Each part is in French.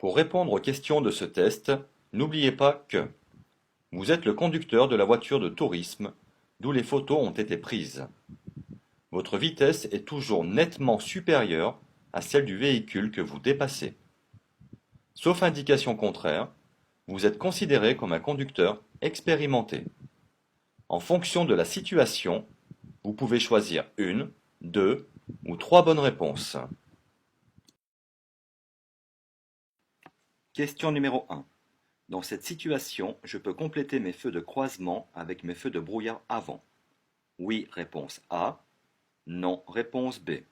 Pour répondre aux questions de ce test, n'oubliez pas que vous êtes le conducteur de la voiture de tourisme, d'où les photos ont été prises. Votre vitesse est toujours nettement supérieure à celle du véhicule que vous dépassez. Sauf indication contraire, vous êtes considéré comme un conducteur expérimenté. En fonction de la situation, vous pouvez choisir une, deux ou trois bonnes réponses. Question numéro 1. Dans cette situation, je peux compléter mes feux de croisement avec mes feux de brouillard avant. Oui, réponse A. Non, réponse B.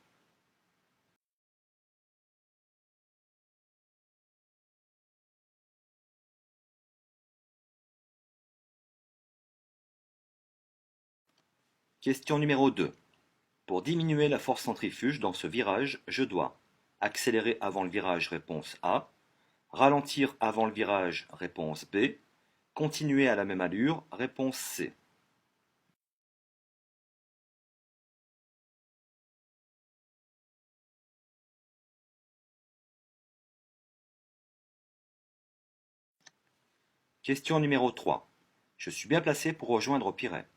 Question numéro 2. Pour diminuer la force centrifuge dans ce virage, je dois accélérer avant le virage, réponse A. Ralentir avant le virage, réponse B. Continuer à la même allure, réponse C. Question numéro 3. Je suis bien placé pour rejoindre Piret.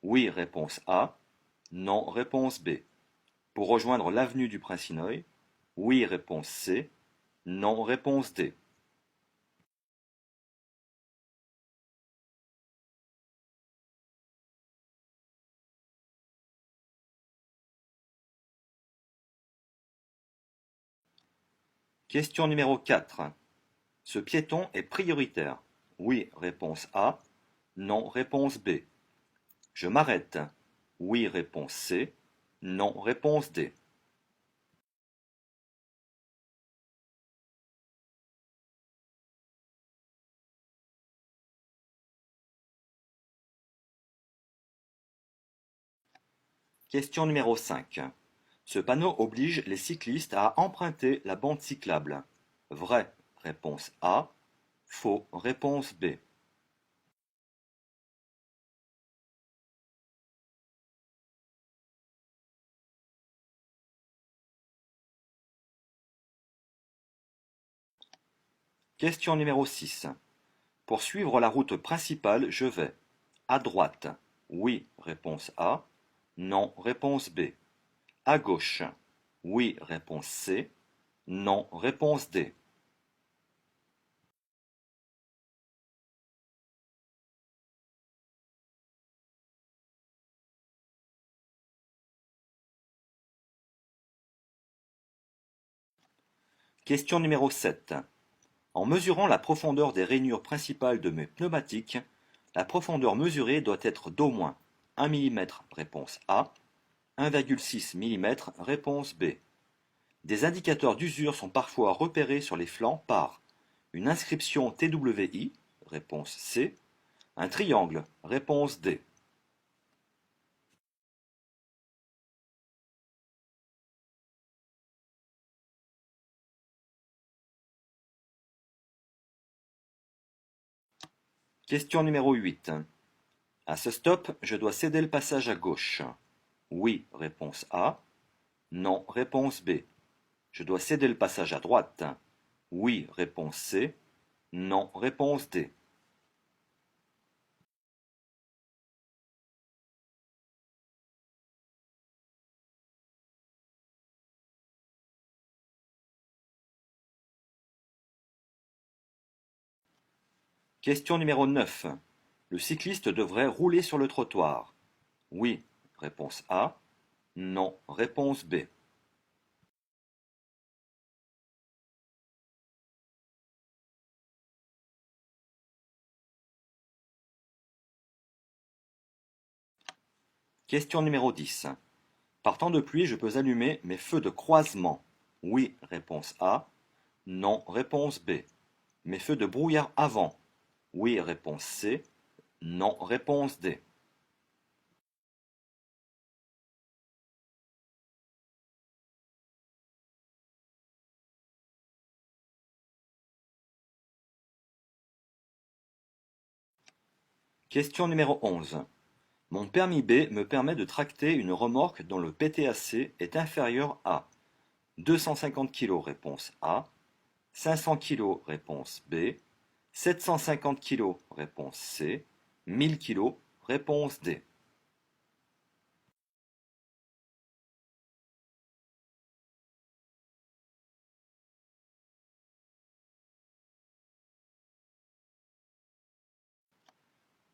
Oui, réponse A. Non, réponse B. Pour rejoindre l'avenue du Prince-Inouye. Oui, réponse C. Non, réponse D. Question numéro 4. Ce piéton est prioritaire. Oui, réponse A. Non, réponse B. Je m'arrête. Oui, réponse C. Non, réponse D. Question numéro 5. Ce panneau oblige les cyclistes à emprunter la bande cyclable. Vrai, réponse A. Faux, réponse B. Question numéro 6. Pour suivre la route principale, je vais à droite. Oui, réponse A. Non, réponse B. À gauche. Oui, réponse C. Non, réponse D. Question numéro 7. En mesurant la profondeur des rainures principales de mes pneumatiques, la profondeur mesurée doit être d'au moins 1 mm, réponse A, 1,6 mm, réponse B. Des indicateurs d'usure sont parfois repérés sur les flancs par une inscription TWI, réponse C, un triangle, réponse D. Question numéro 8. À ce stop, je dois céder le passage à gauche. Oui, réponse A. Non, réponse B. Je dois céder le passage à droite. Oui, réponse C. Non, réponse D. Question numéro 9. Le cycliste devrait rouler sur le trottoir. Oui, réponse A. Non, réponse B. Question numéro 10. Par temps de pluie, je peux allumer mes feux de croisement. Oui, réponse A. Non, réponse B. Mes feux de brouillard avant. Oui, réponse C. Non, réponse D. Question numéro 11. Mon permis B me permet de tracter une remorque dont le PTAC est inférieur à 250 kg, réponse A, 500 kg, réponse B. 750 kg, réponse C. 1000 kg, réponse D.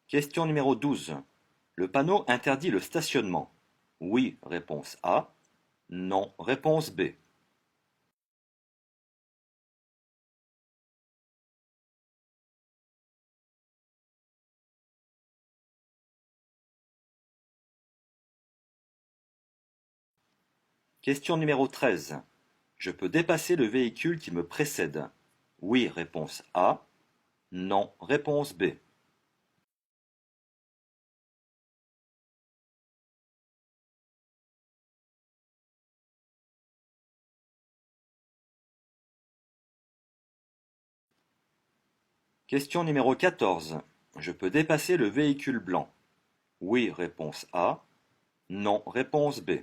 Question numéro 12. Le panneau interdit le stationnement. Oui, réponse A. Non, réponse B. Question numéro 13. Je peux dépasser le véhicule qui me précède. Oui, réponse A. Non, réponse B. Question numéro 14. Je peux dépasser le véhicule blanc. Oui, réponse A. Non, réponse B.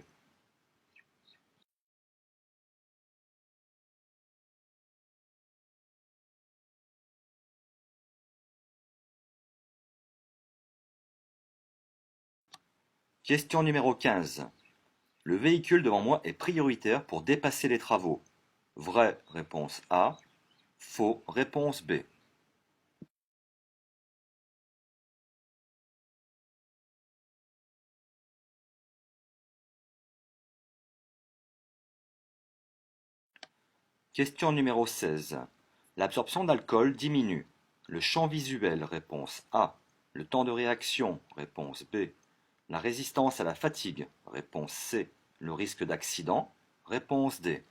Question numéro 15. Le véhicule devant moi est prioritaire pour dépasser les travaux. Vrai, réponse A. Faux, réponse B. Question numéro 16. L'absorption d'alcool diminue. Le champ visuel, réponse A. Le temps de réaction, réponse B. La résistance à la fatigue, réponse C. Le risque d'accident, réponse D.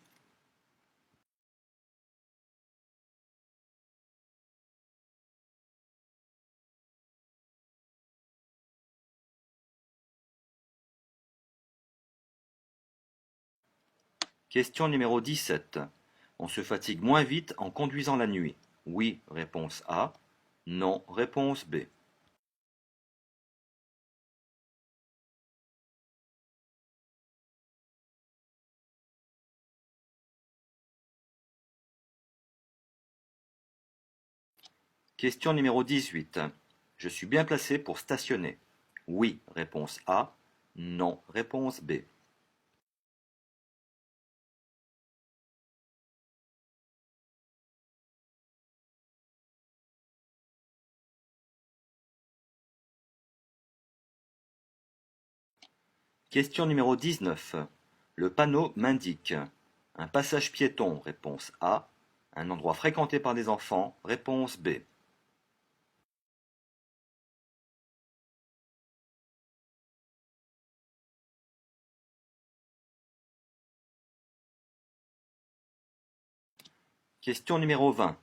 Question numéro 17. On se fatigue moins vite en conduisant la nuit. Oui, réponse A. Non, réponse B. Question numéro 18. Je suis bien placé pour stationner. Oui, réponse A. Non, réponse B. Question numéro 19. Le panneau m'indique un passage piéton, réponse A. Un endroit fréquenté par des enfants, réponse B. Question numéro 20.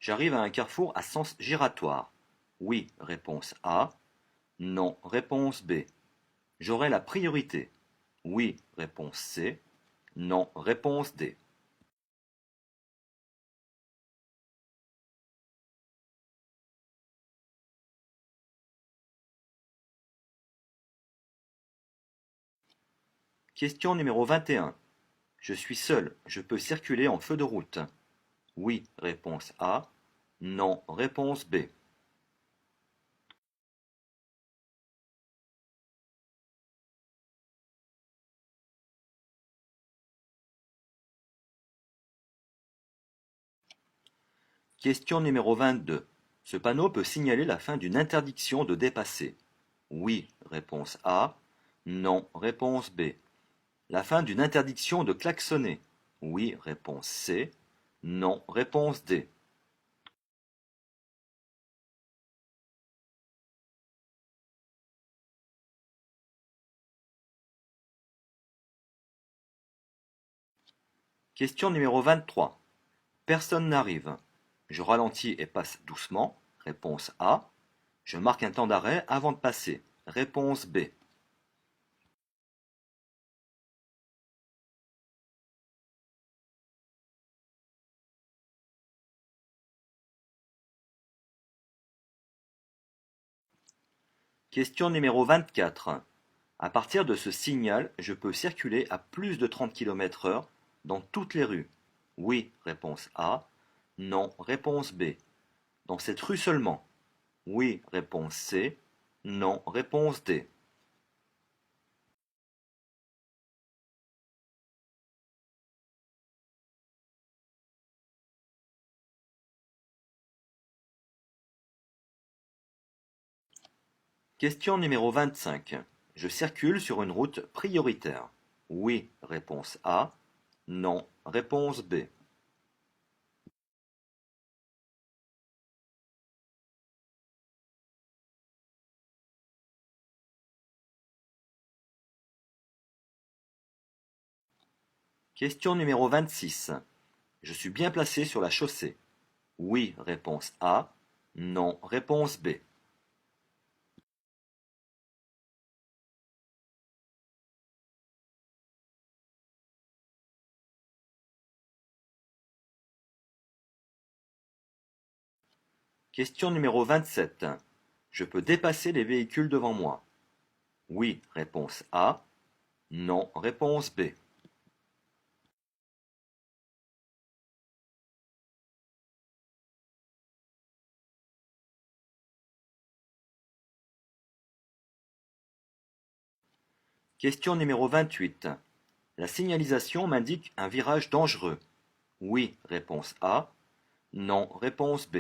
J'arrive à un carrefour à sens giratoire. Oui, réponse A. Non, réponse B. J'aurai la priorité. Oui, réponse C. Non, réponse D. Question numéro 21. Je suis seul, je peux circuler en feu de route. Oui, réponse A. Non, réponse B. Question numéro 22. Ce panneau peut signaler la fin d'une interdiction de dépasser. Oui, réponse A. Non, réponse B. La fin d'une interdiction de klaxonner. Oui, réponse C. Non, réponse D. Question numéro 23. Personne n'arrive. Je ralentis et passe doucement. Réponse A. Je marque un temps d'arrêt avant de passer. Réponse B. Question numéro 24. À partir de ce signal, je peux circuler à plus de 30 km/h dans toutes les rues. Oui, réponse A. Non, réponse B. Dans cette rue seulement. Oui, réponse C. Non, réponse D. Question numéro 25. Je circule sur une route prioritaire. Oui, réponse A. Non, réponse B. Question numéro 26. Je suis bien placé sur la chaussée. Oui, réponse A. Non, réponse B. Question numéro 27. Je peux dépasser les véhicules devant moi. Oui, réponse A. Non, réponse B. Question numéro 28. La signalisation m'indique un virage dangereux. Oui, réponse A. Non, réponse B.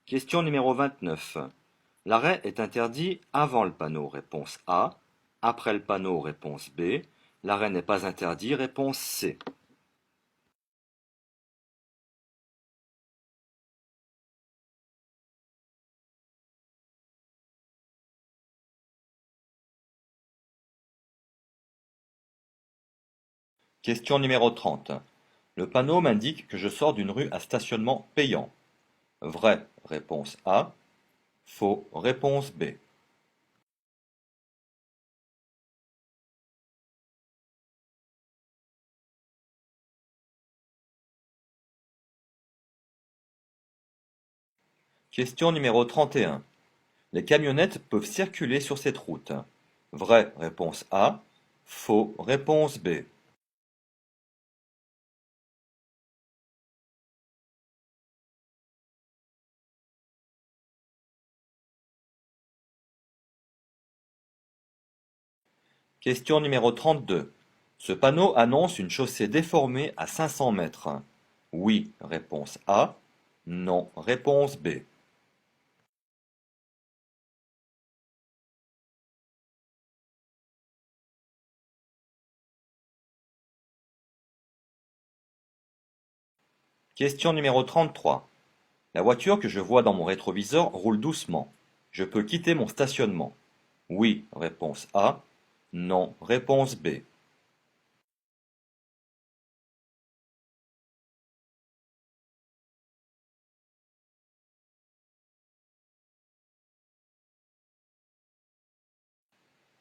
Question numéro 29. L'arrêt est interdit avant le panneau, réponse A. Après le panneau, réponse B. L'arrêt n'est pas interdit, réponse C. Question numéro 30. Le panneau m'indique que je sors d'une rue à stationnement payant. Vrai, réponse A. Faux, réponse B. Question numéro 31. Les camionnettes peuvent circuler sur cette route. Vrai, réponse A. Faux, réponse B. Question numéro 32. Ce panneau annonce une chaussée déformée à 500 mètres. Oui, réponse A. Non, réponse B. Question numéro 33. La voiture que je vois dans mon rétroviseur roule doucement. Je peux quitter mon stationnement. Oui, réponse A. Non, réponse B.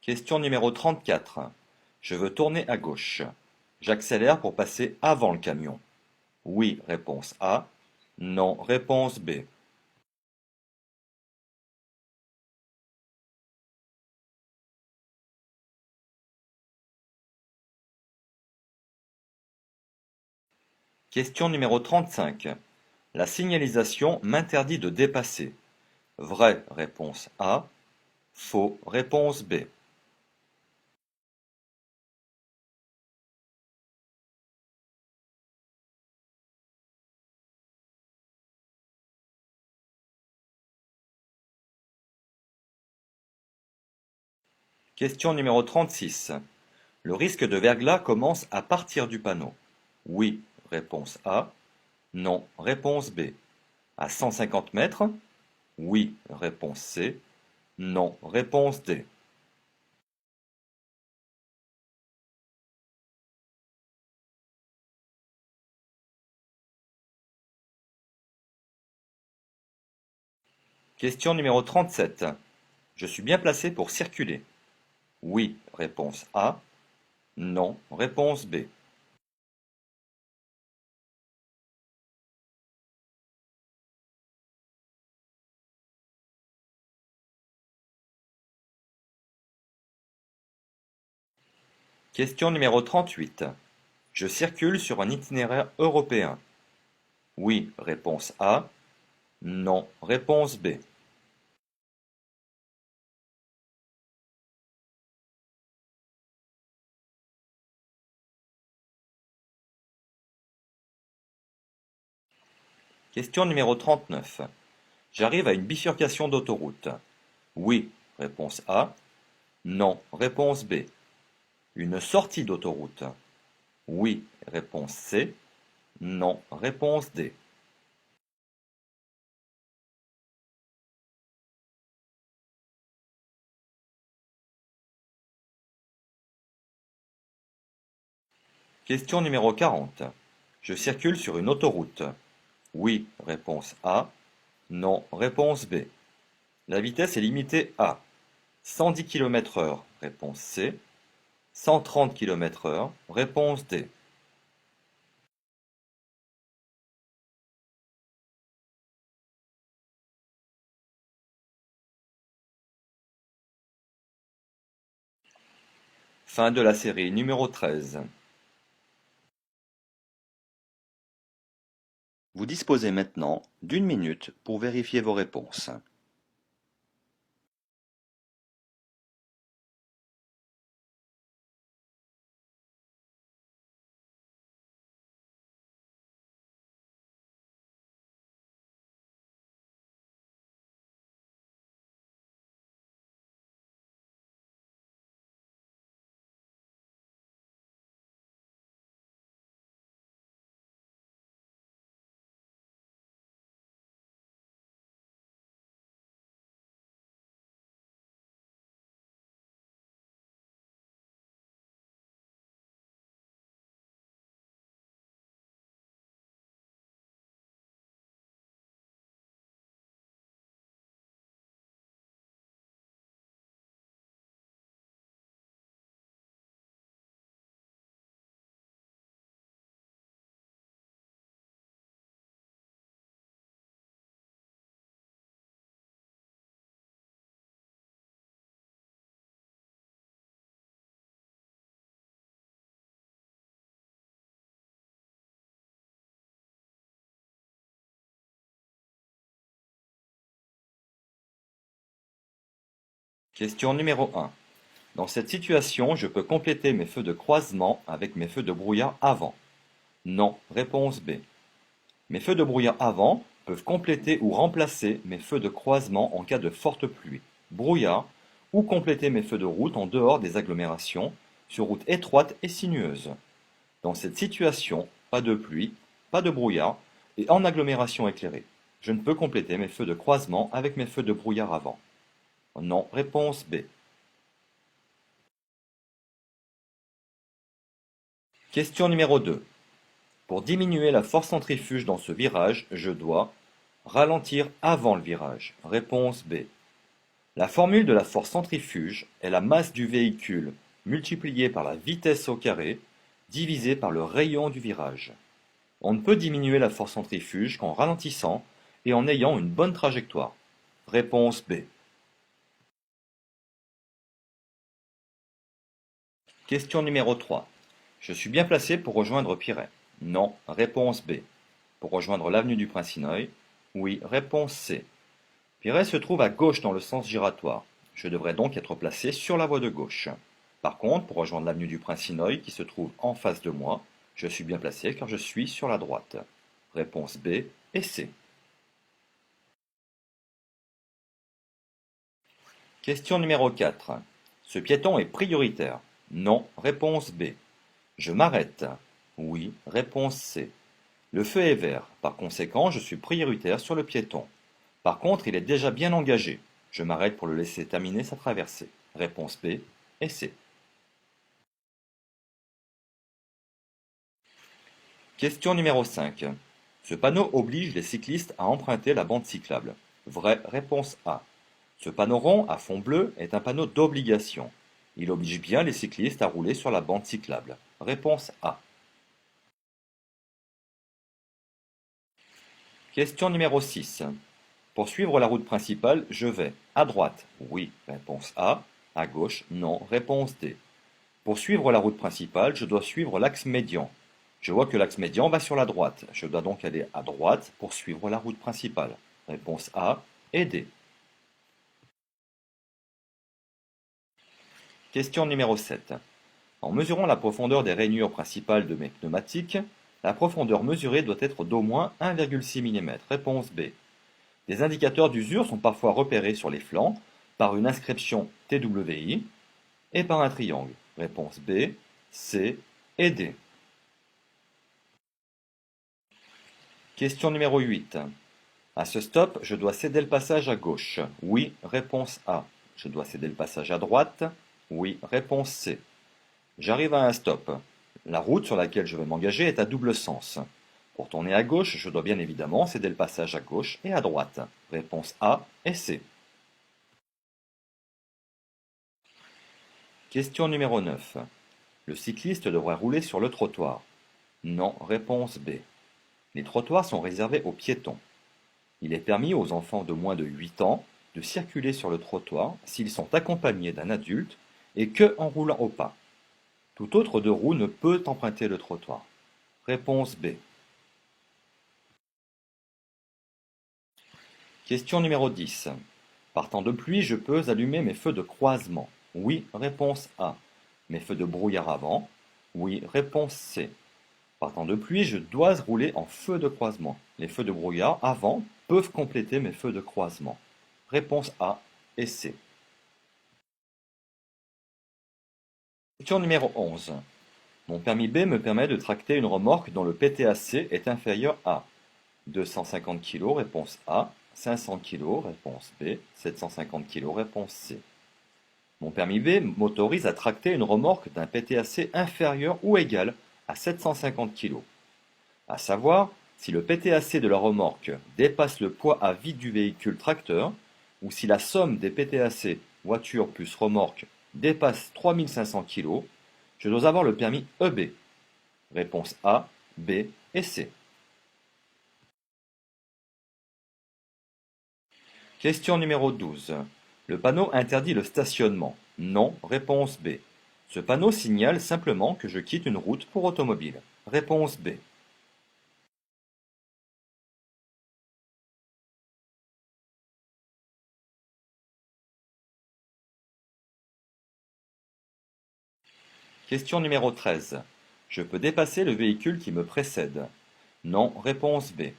Question numéro 34. Je veux tourner à gauche. J'accélère pour passer avant le camion. Oui, réponse A. Non, réponse B. Question numéro 35. La signalisation m'interdit de dépasser. Vrai, réponse A. Faux, réponse B. Question numéro 36. Le risque de verglas commence à partir du panneau. Oui, réponse A. Non, réponse B. À 150 mètres. Oui, réponse C. Non, réponse D. Question numéro 37. Je suis bien placé pour circuler. Oui, réponse A. Non, réponse B. Question numéro 38. Je circule sur un itinéraire européen. Oui, réponse A. Non, réponse B. Question numéro 39. J'arrive à une bifurcation d'autoroute. Oui, réponse A. Non, réponse B. Une sortie d'autoroute. Oui, réponse C. Non, réponse D. Question numéro 40. Je circule sur une autoroute. Oui, réponse A. Non, réponse B. La vitesse est limitée à 110 km/h, réponse C. 130 km/h, réponse D. Fin de la série numéro 13. Vous disposez maintenant d'une minute pour vérifier vos réponses. Question numéro 1. Dans cette situation, je peux compléter mes feux de croisement avec mes feux de brouillard avant. Non, réponse B. Mes feux de brouillard avant peuvent compléter ou remplacer mes feux de croisement en cas de forte pluie, brouillard, ou compléter mes feux de route en dehors des agglomérations, sur route étroite et sinueuse. Dans cette situation, pas de pluie, pas de brouillard, et en agglomération éclairée. Je ne peux compléter mes feux de croisement avec mes feux de brouillard avant. Non, réponse B. Question numéro 2. Pour diminuer la force centrifuge dans ce virage, je dois ralentir avant le virage. Réponse B. La formule de la force centrifuge est la masse du véhicule multipliée par la vitesse au carré divisé par le rayon du virage. On ne peut diminuer la force centrifuge qu'en ralentissant et en ayant une bonne trajectoire. Réponse B. Question numéro 3. Je suis bien placé pour rejoindre Piret. Non. Réponse B. Pour rejoindre l'avenue du Prince-Inouï. Oui. Réponse C. Piret se trouve à gauche dans le sens giratoire. Je devrais donc être placé sur la voie de gauche. Par contre, pour rejoindre l'avenue du Prince-Inouï qui se trouve en face de moi, je suis bien placé car je suis sur la droite. Réponse B et C. Question numéro 4. Ce piéton est prioritaire. Non. Réponse B. Je m'arrête. Oui. Réponse C. Le feu est vert. Par conséquent, je suis prioritaire sur le piéton. Par contre, il est déjà bien engagé. Je m'arrête pour le laisser terminer sa traversée. Réponse B et C. Question numéro 5. Ce panneau oblige les cyclistes à emprunter la bande cyclable. Vraie réponse A. Ce panneau rond à fond bleu est un panneau d'obligation. Il oblige bien les cyclistes à rouler sur la bande cyclable. Réponse A. Question numéro 6. Pour suivre la route principale, je vais à droite. Oui, réponse A. À gauche, non, réponse D. Pour suivre la route principale, je dois suivre l'axe médian. Je vois que l'axe médian va sur la droite. Je dois donc aller à droite pour suivre la route principale. Réponse A et D. Question numéro 7. En mesurant la profondeur des rainures principales de mes pneumatiques, la profondeur mesurée doit être d'au moins 1,6 mm. Réponse B. Des indicateurs d'usure sont parfois repérés sur les flancs par une inscription TWI et par un triangle. Réponse B, C et D. Question numéro 8. À ce stop, je dois céder le passage à gauche. Oui, réponse A. Je dois céder le passage à droite. Oui, réponse C. J'arrive à un stop. La route sur laquelle je vais m'engager est à double sens. Pour tourner à gauche, je dois bien évidemment céder le passage à gauche et à droite. Réponse A et C. Question numéro 9. Le cycliste devrait rouler sur le trottoir. Non, réponse B. Les trottoirs sont réservés aux piétons. Il est permis aux enfants de moins de 8 ans de circuler sur le trottoir s'ils sont accompagnés d'un adulte et que en roulant au pas. Tout autre deux roues ne peut emprunter le trottoir. Réponse B. Question numéro 10. Par temps de pluie, je peux allumer mes feux de croisement. Oui, réponse A. Mes feux de brouillard avant. Oui, réponse C. Par temps de pluie, je dois rouler en feu de croisement. Les feux de brouillard avant peuvent compléter mes feux de croisement. Réponse A et C. Question numéro 11. Mon permis B me permet de tracter une remorque dont le PTAC est inférieur à 250 kg, réponse A, 500 kg, réponse B, 750 kg, réponse C. Mon permis B m'autorise à tracter une remorque d'un PTAC inférieur ou égal à 750 kg. À savoir, si le PTAC de la remorque dépasse le poids à vide du véhicule tracteur, ou si la somme des PTAC voiture plus remorque dépasse 3500 kg, je dois avoir le permis EB. Réponse A, B et C. Question numéro 12. Le panneau interdit le stationnement. Non, réponse B. Ce panneau signale simplement que je quitte une route pour automobile. Réponse B. Question numéro 13. Je peux dépasser le véhicule qui me précède. Non, réponse B.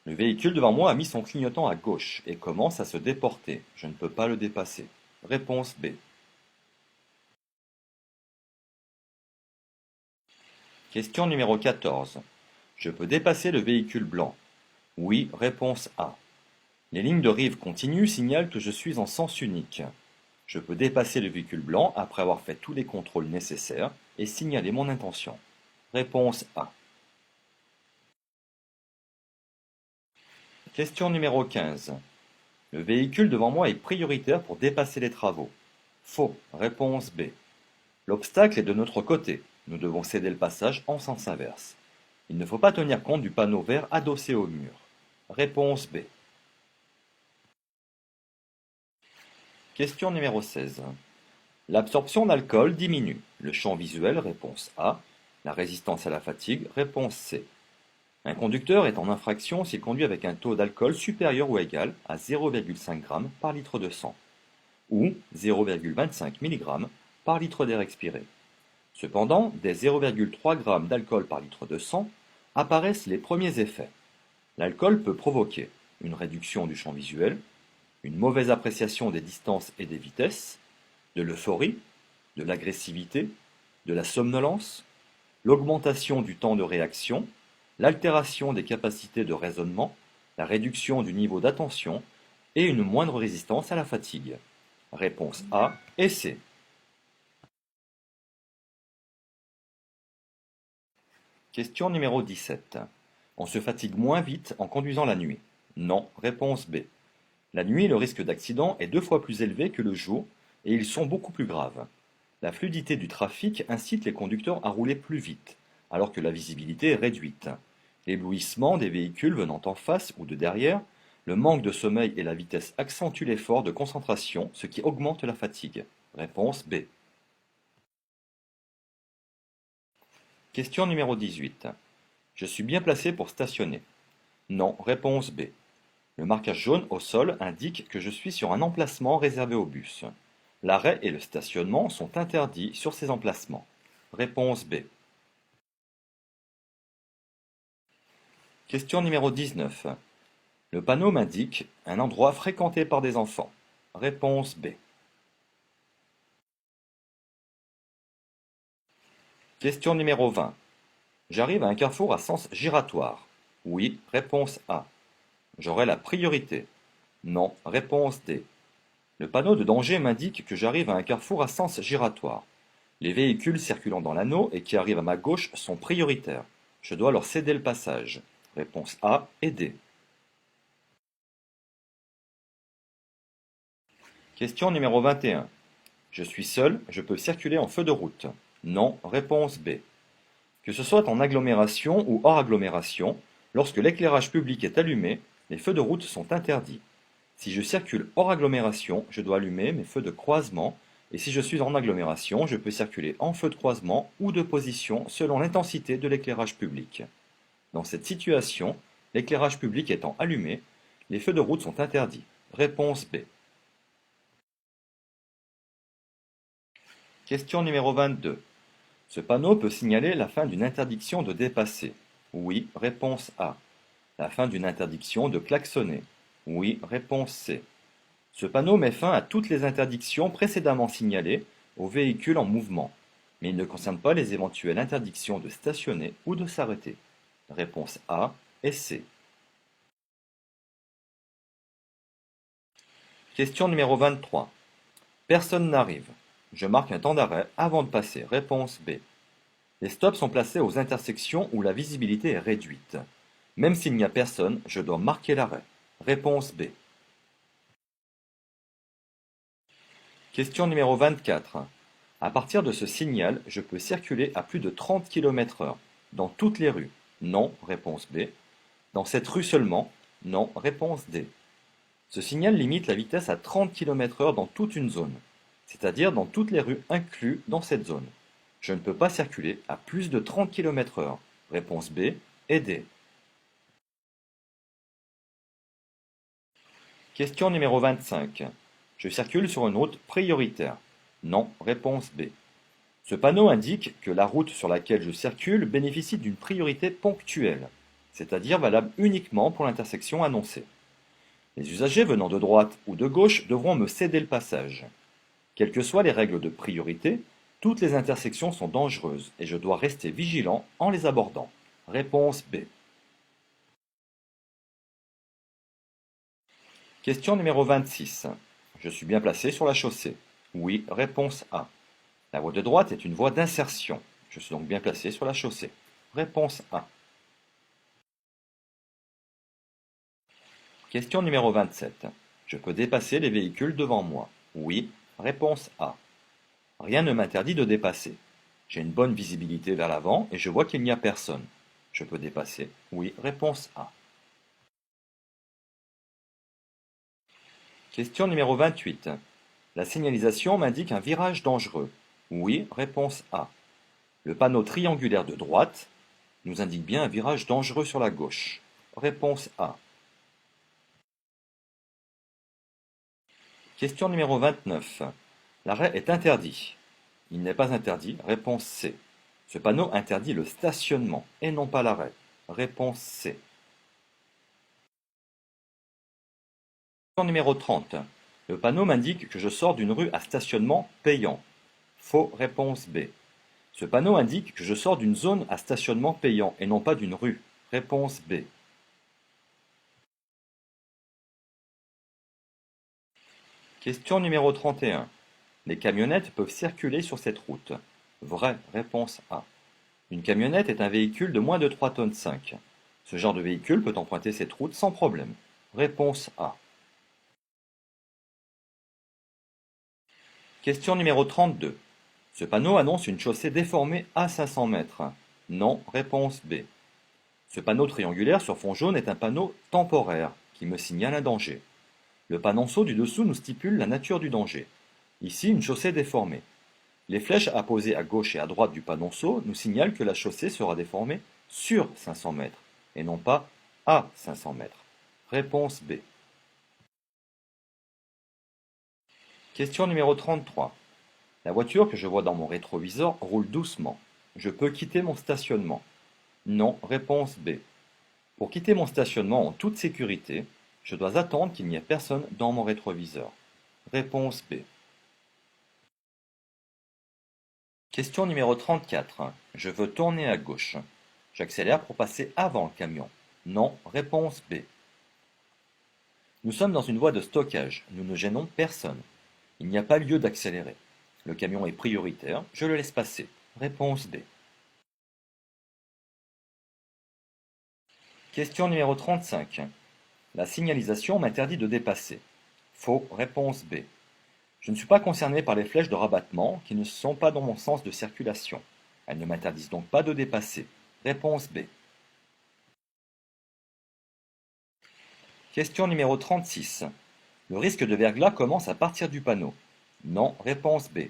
Le véhicule devant moi a mis son clignotant à gauche et commence à se déporter. Je ne peux pas le dépasser. Réponse B. Question numéro 14. Je peux dépasser le véhicule blanc. Oui, réponse A. Les lignes de rive continues signalent que je suis en sens unique. Je peux dépasser le véhicule blanc après avoir fait tous les contrôles nécessaires et signaler mon intention. Réponse A. Question numéro 15. Le véhicule devant moi est prioritaire pour dépasser les travaux. Faux. Réponse B. L'obstacle est de notre côté. Nous devons céder le passage en sens inverse. Il ne faut pas tenir compte du panneau vert adossé au mur. Réponse B. Question numéro 16. L'absorption d'alcool diminue. Le champ visuel, réponse A. La résistance à la fatigue, réponse C. Un conducteur est en infraction s'il conduit avec un taux d'alcool supérieur ou égal à 0,5 g par litre de sang, ou 0,25 mg par litre d'air expiré. Cependant, dès 0,3 g d'alcool par litre de sang, apparaissent les premiers effets. L'alcool peut provoquer une réduction du champ visuel, une mauvaise appréciation des distances et des vitesses, de l'euphorie, de l'agressivité, de la somnolence, l'augmentation du temps de réaction, l'altération des capacités de raisonnement, la réduction du niveau d'attention et une moindre résistance à la fatigue. Réponse A et C. Question numéro 17. On se fatigue moins vite en conduisant la nuit. Non, réponse B. La nuit, le risque d'accident est 2 fois plus élevé que le jour et ils sont beaucoup plus graves. La fluidité du trafic incite les conducteurs à rouler plus vite, alors que la visibilité est réduite. L'éblouissement des véhicules venant en face ou de derrière, le manque de sommeil et la vitesse accentuent l'effort de concentration, ce qui augmente la fatigue. Réponse B. Question numéro 18. Je suis bien placé pour stationner. Non, réponse B. Le marquage jaune au sol indique que je suis sur un emplacement réservé aux bus. L'arrêt et le stationnement sont interdits sur ces emplacements. Réponse B. Question numéro 19. Le panneau m'indique un endroit fréquenté par des enfants. Réponse B. Question numéro 20. J'arrive à un carrefour à sens giratoire. Oui, réponse A. J'aurai la priorité. Non, réponse D. Le panneau de danger m'indique que j'arrive à un carrefour à sens giratoire. Les véhicules circulant dans l'anneau et qui arrivent à ma gauche sont prioritaires. Je dois leur céder le passage. Réponse A et D. Question numéro 21. Je suis seul, je peux circuler en feu de route. Non, réponse B. Que ce soit en agglomération ou hors agglomération, lorsque l'éclairage public est allumé, les feux de route sont interdits. Si je circule hors agglomération, je dois allumer mes feux de croisement, et si je suis en agglomération, je peux circuler en feu de croisement ou de position selon l'intensité de l'éclairage public. Dans cette situation, l'éclairage public étant allumé, les feux de route sont interdits. Réponse B. Question numéro 22. Ce panneau peut signaler la fin d'une interdiction de dépasser. Oui, réponse A. La fin d'une interdiction de klaxonner. Oui, réponse C. Ce panneau met fin à toutes les interdictions précédemment signalées aux véhicules en mouvement, mais il ne concerne pas les éventuelles interdictions de stationner ou de s'arrêter. Réponse A et C. Question numéro 23. Personne n'arrive. Je marque un temps d'arrêt avant de passer. Réponse B. Les stops sont placés aux intersections où la visibilité est réduite. Même s'il n'y a personne, je dois marquer l'arrêt. Réponse B. Question numéro 24. À partir de ce signal, je peux circuler à plus de 30 km/h dans toutes les rues. Non, réponse B. Dans cette rue seulement. Non, réponse D. Ce signal limite la vitesse à 30 km/h dans toute une zone, c'est-à-dire dans toutes les rues incluses dans cette zone. Je ne peux pas circuler à plus de 30 km/h. Réponse B et D. Question numéro 25. Je circule sur une route prioritaire. Non, réponse B. Ce panneau indique que la route sur laquelle je circule bénéficie d'une priorité ponctuelle, c'est-à-dire valable uniquement pour l'intersection annoncée. Les usagers venant de droite ou de gauche devront me céder le passage. Quelles que soient les règles de priorité, toutes les intersections sont dangereuses et je dois rester vigilant en les abordant. Réponse B. Question numéro 26. Je suis bien placé sur la chaussée. Oui, réponse A. La voie de droite est une voie d'insertion. Je suis donc bien placé sur la chaussée. Réponse A. Question numéro 27. Je peux dépasser les véhicules devant moi. Oui, réponse A. Rien ne m'interdit de dépasser. J'ai une bonne visibilité vers l'avant et je vois qu'il n'y a personne. Je peux dépasser. Oui, réponse A. Question numéro 28. La signalisation m'indique un virage dangereux. Oui, réponse A. Le panneau triangulaire de droite nous indique bien un virage dangereux sur la gauche. Réponse A. Question numéro 29. L'arrêt est interdit. Il n'est pas interdit. Réponse C. Ce panneau interdit le stationnement et non pas l'arrêt. Réponse C. Question numéro 30. Le panneau m'indique que je sors d'une rue à stationnement payant. Faux. Réponse B. Ce panneau indique que je sors d'une zone à stationnement payant et non pas d'une rue. Réponse B. Question numéro 31. Les camionnettes peuvent circuler sur cette route. Vrai. Réponse A. Une camionnette est un véhicule de moins de 3 tonnes 5. Ce genre de véhicule peut emprunter cette route sans problème. Réponse A. Question numéro 32. Ce panneau annonce une chaussée déformée à 500 mètres. Non. Réponse B. Ce panneau triangulaire sur fond jaune est un panneau temporaire qui me signale un danger. Le panonceau du dessous nous stipule la nature du danger. Ici, une chaussée déformée. Les flèches apposées à gauche et à droite du panonceau nous signalent que la chaussée sera déformée sur 500 mètres et non pas à 500 mètres. Réponse B. Question numéro 33. La voiture que je vois dans mon rétroviseur roule doucement. Je peux quitter mon stationnement. Non, réponse B. Pour quitter mon stationnement en toute sécurité, je dois attendre qu'il n'y ait personne dans mon rétroviseur. Réponse B. Question numéro 34. Je veux tourner à gauche. J'accélère pour passer avant le camion. Non, réponse B. Nous sommes dans une voie de stockage. Nous ne gênons personne. Il n'y a pas lieu d'accélérer. Le camion est prioritaire. Je le laisse passer. Réponse B. Question numéro 35. La signalisation m'interdit de dépasser. Faux, réponse B. Je ne suis pas concerné par les flèches de rabattement qui ne sont pas dans mon sens de circulation. Elles ne m'interdisent donc pas de dépasser. Réponse B. Question numéro 36. Le risque de verglas commence à partir du panneau. Non, réponse B.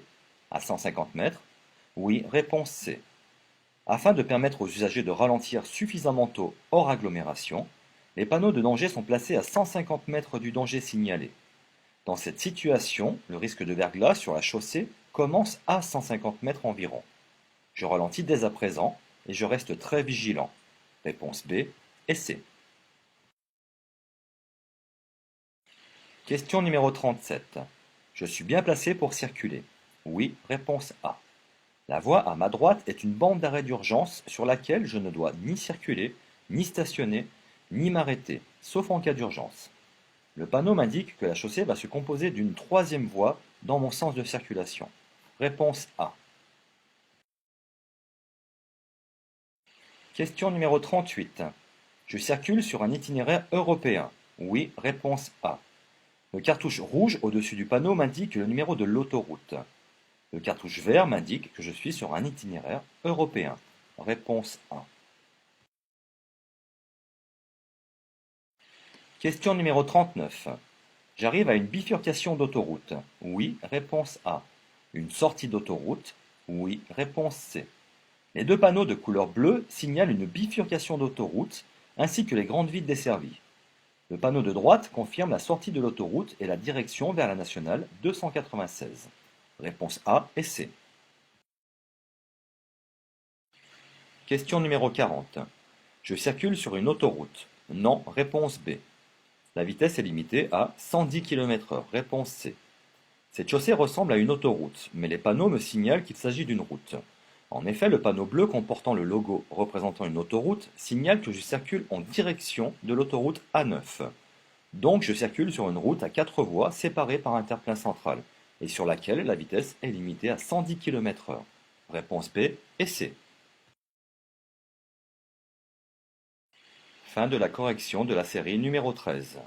À 150 mètres. Oui, réponse C. Afin de permettre aux usagers de ralentir suffisamment tôt hors agglomération, les panneaux de danger sont placés à 150 mètres du danger signalé. Dans cette situation, le risque de verglas sur la chaussée commence à 150 mètres environ. Je ralentis dès à présent et je reste très vigilant. Réponse B et C. Question numéro 37. Je suis bien placé pour circuler. Oui, réponse A. La voie à ma droite est une bande d'arrêt d'urgence sur laquelle je ne dois ni circuler, ni stationner, ni m'arrêter, sauf en cas d'urgence. Le panneau m'indique que la chaussée va se composer d'une troisième voie dans mon sens de circulation. Réponse A. Question numéro 38. Je circule sur un itinéraire européen. Oui, réponse A. Le cartouche rouge au-dessus du panneau m'indique le numéro de l'autoroute. Le cartouche vert m'indique que je suis sur un itinéraire européen. Réponse A. Question numéro 39. J'arrive à une bifurcation d'autoroute. Oui, réponse A. Une sortie d'autoroute. Oui, réponse C. Les deux panneaux de couleur bleue signalent une bifurcation d'autoroute ainsi que les grandes villes desservies. Le panneau de droite confirme la sortie de l'autoroute et la direction vers la nationale 296. Réponse A et C. Question numéro 40. Je circule sur une autoroute. Non, réponse B. La vitesse est limitée à 110 km/h. Réponse C. Cette chaussée ressemble à une autoroute, mais les panneaux me signalent qu'il s'agit d'une route. En effet, le panneau bleu comportant le logo représentant une autoroute signale que je circule en direction de l'autoroute A9. Donc je circule sur une route à 4 voies séparée par un terre-plein central, et sur laquelle la vitesse est limitée à 110 km/h. Réponse B et C. Fin de la correction de la série numéro 13.